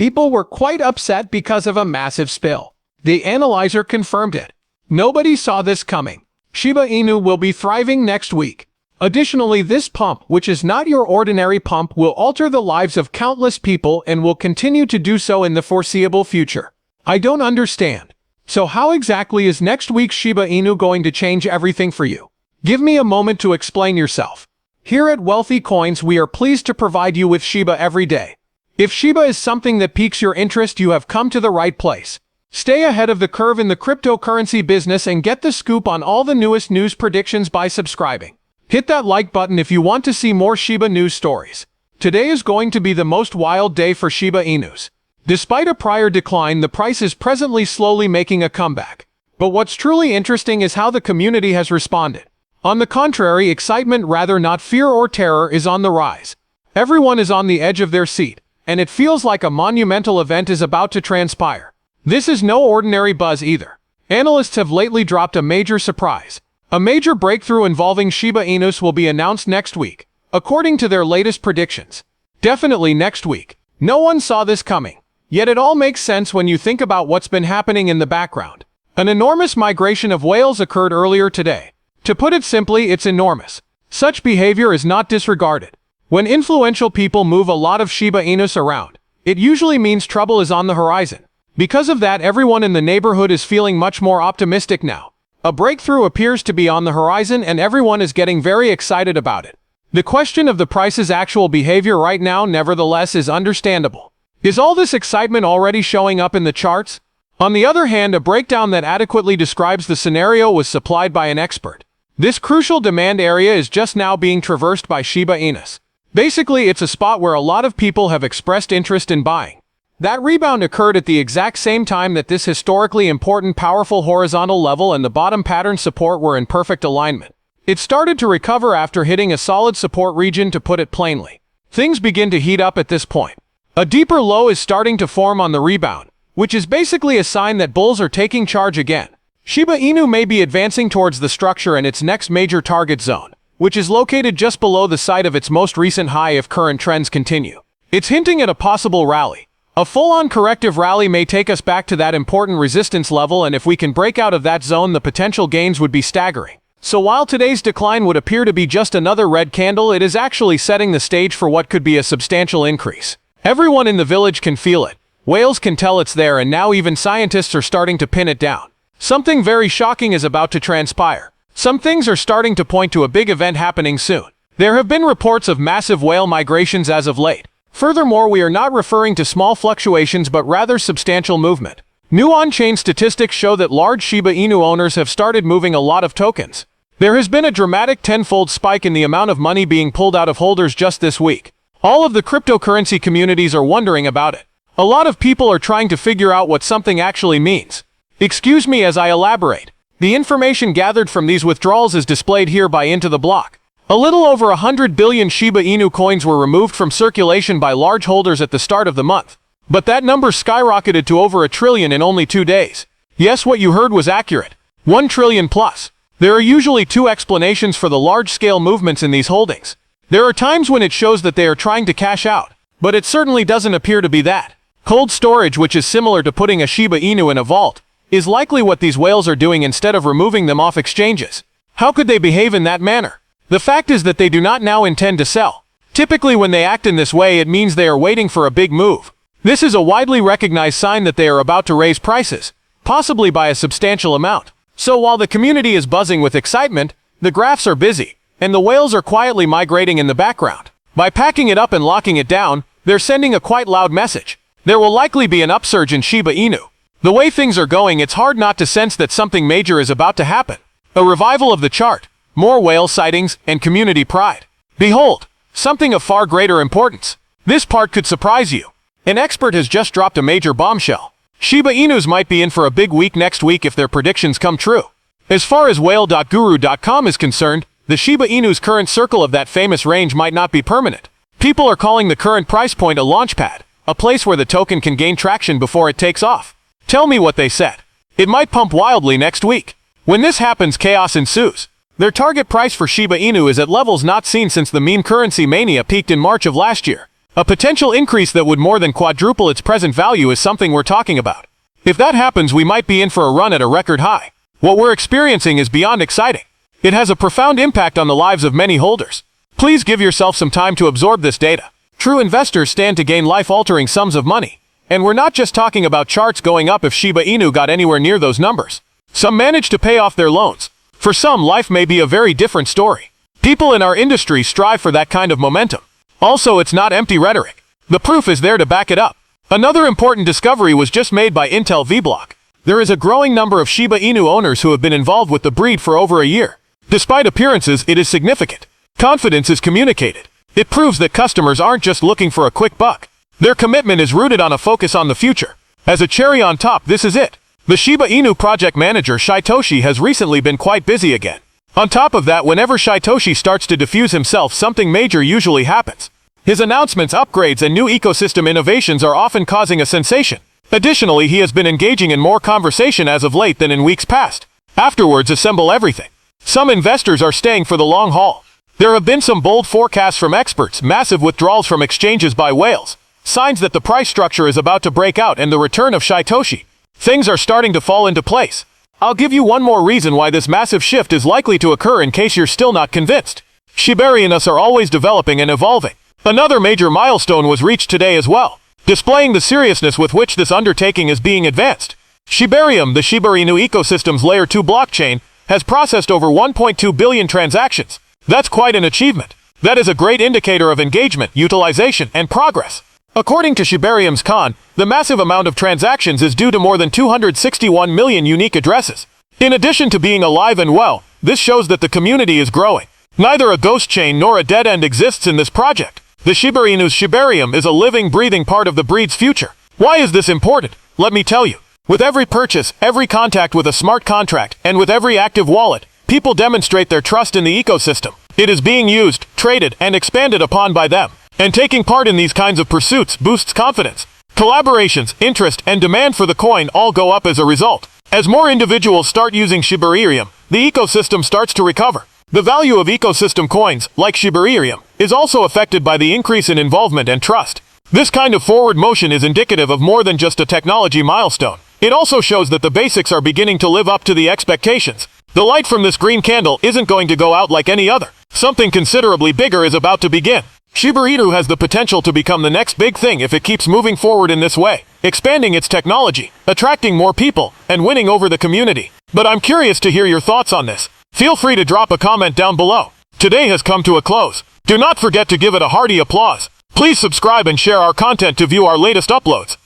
People were quite upset because of a massive spill. The analyzer confirmed it. Nobody saw this coming. Shiba Inu will be thriving next week. Additionally, this pump, which is not your ordinary pump, will alter the lives of countless people and will continue to do so in the foreseeable future. I don't understand. So how exactly is next week's Shiba Inu going to change everything for you? Give me a moment to explain yourself. Here at Wealthy Coins, we are pleased to provide you with Shiba every day. If Shiba is something that piques your interest, you have come to the right place. Stay ahead of the curve in the cryptocurrency business and get the scoop on all the newest news predictions by subscribing. Hit that like button if you want to see more Shiba news stories. Today is going to be the most wild day for Shiba Inus. Despite a prior decline, the price is presently slowly making a comeback. But what's truly interesting is how the community has responded. On the contrary, excitement, rather not fear or terror, is on the rise. Everyone is on the edge of their seat, and it feels like a monumental event is about to transpire. This is no ordinary buzz either. Analysts have lately dropped a major surprise. A major breakthrough involving Shiba Inus will be announced next week, according to their latest predictions. Definitely next week. No one saw this coming. Yet it all makes sense when you think about what's been happening in the background. An enormous migration of whales occurred earlier today. To put it simply, it's enormous. Such behavior is not disregarded. When influential people move a lot of Shiba Inus around, it usually means trouble is on the horizon. Because of that, everyone in the neighborhood is feeling much more optimistic now. A breakthrough appears to be on the horizon and everyone is getting very excited about it. The question of the price's actual behavior right now, nevertheless, is understandable. Is all this excitement already showing up in the charts? On the other hand, a breakdown that adequately describes the scenario was supplied by an expert. This crucial demand area is just now being traversed by Shiba Inus. Basically, it's a spot where a lot of people have expressed interest in buying. That rebound occurred at the exact same time that this historically important powerful horizontal level and the bottom pattern support were in perfect alignment. It started to recover after hitting a solid support region, to put it plainly. Things begin to heat up at this point. A deeper low is starting to form on the rebound, which is basically a sign that bulls are taking charge again. Shiba Inu may be advancing towards the structure and its next major target zone, which is located just below the site of its most recent high if current trends continue. It's hinting at a possible rally. A full-on corrective rally may take us back to that important resistance level, and if we can break out of that zone, the potential gains would be staggering. So while today's decline would appear to be just another red candle, it is actually setting the stage for what could be a substantial increase. Everyone in the village can feel it. Whales can tell it's there, and now even scientists are starting to pin it down. Something very shocking is about to transpire. Some things are starting to point to a big event happening soon. There have been reports of massive whale migrations as of late. Furthermore, we are not referring to small fluctuations but rather substantial movement. New on-chain statistics show that large Shiba Inu owners have started moving a lot of tokens. There has been a dramatic tenfold spike in the amount of money being pulled out of holders just this week. All of the cryptocurrency communities are wondering about it. A lot of people are trying to figure out what something actually means. Excuse me as I elaborate. The information gathered from these withdrawals is displayed here by Into the Block. A little over 100 billion Shiba Inu coins were removed from circulation by large holders at the start of the month. But that number skyrocketed to over 1 trillion in only 2 days. Yes, what you heard was accurate. 1 trillion plus. There are usually two explanations for the large-scale movements in these holdings. There are times when it shows that they are trying to cash out, but it certainly doesn't appear to be that. Cold storage, which is similar to putting a Shiba Inu in a vault, is likely what these whales are doing instead of removing them off exchanges. How could they behave in that manner? The fact is that they do not now intend to sell. Typically when they act in this way, it means they are waiting for a big move. This is a widely recognized sign that they are about to raise prices, possibly by a substantial amount. So while the community is buzzing with excitement, the graphs are busy, and the whales are quietly migrating in the background. By packing it up and locking it down, they're sending a quite loud message. There will likely be an upsurge in Shiba Inu. The way things are going, it's hard not to sense that something major is about to happen. A revival of the chart, more whale sightings, and community pride. Behold, something of far greater importance. This part could surprise you. An expert has just dropped a major bombshell. Shiba Inus might be in for a big week next week if their predictions come true. As far as whale.guru.com is concerned, the Shiba Inu's current circle of that famous range might not be permanent. People are calling the current price point a launchpad, a place where the token can gain traction before it takes off. Tell me what they said. It might pump wildly next week. When this happens, chaos ensues. Their target price for Shiba Inu is at levels not seen since the meme currency mania peaked in March of last year. A potential increase that would more than quadruple its present value is something we're talking about. If that happens, we might be in for a run at a record high. What we're experiencing is beyond exciting. It has a profound impact on the lives of many holders. Please give yourself some time to absorb this data. True investors stand to gain life-altering sums of money. And we're not just talking about charts going up if Shiba Inu got anywhere near those numbers. Some manage to pay off their loans. For some, life may be a very different story. People in our industry strive for that kind of momentum. Also, it's not empty rhetoric. The proof is there to back it up. Another important discovery was just made by Intel VBlock. There is a growing number of Shiba Inu owners who have been involved with the breed for over a year. Despite appearances, it is significant. Confidence is communicated. It proves that customers aren't just looking for a quick buck. Their commitment is rooted on a focus on the future. As a cherry on top, this is it. The Shiba Inu project manager Shitoshi has recently been quite busy again. On top of that, whenever Shitoshi starts to diffuse himself, something major usually happens. His announcements, upgrades, and new ecosystem innovations are often causing a sensation. Additionally, he has been engaging in more conversation as of late than in weeks past. Afterwards, assemble everything. Some investors are staying for the long haul. There have been some bold forecasts from experts, massive withdrawals from exchanges by whales, signs that the price structure is about to break out, and the return of Shitoshi. Things are starting to fall into place. I'll give you one more reason why this massive shift is likely to occur in case you're still not convinced. Shiba Inus are always developing and evolving. Another major milestone was reached today as well, displaying the seriousness with which this undertaking is being advanced. Shibarium, the Shiba Inu ecosystem's Layer 2 blockchain, has processed over 1.2 billion transactions. That's quite an achievement. That is a great indicator of engagement, utilization, and progress. According to Shibarium's Khan, the massive amount of transactions is due to more than 261 million unique addresses. In addition to being alive and well, this shows that the community is growing. Neither a ghost chain nor a dead end exists in this project. The Shiba Inu's Shibarium is a living, breathing part of the breed's future. Why is this important? Let me tell you. With every purchase, every contact with a smart contract, and with every active wallet, people demonstrate their trust in the ecosystem. It is being used, traded, and expanded upon by them. And taking part in these kinds of pursuits boosts confidence. Collaborations, interest, and demand for the coin all go up as a result. As more individuals start using Shibarium, the ecosystem starts to recover. The value of ecosystem coins, like Shibarium, is also affected by the increase in involvement and trust. This kind of forward motion is indicative of more than just a technology milestone. It also shows that the basics are beginning to live up to the expectations. The light from this green candle isn't going to go out like any other. Something considerably bigger is about to begin. Shiba Inu has the potential to become the next big thing if it keeps moving forward in this way, expanding its technology, attracting more people, and winning over the community. But I'm curious to hear your thoughts on this. Feel free to drop a comment down below. Today has come to a close. Do not forget to give it a hearty applause. Please subscribe and share our content to view our latest uploads.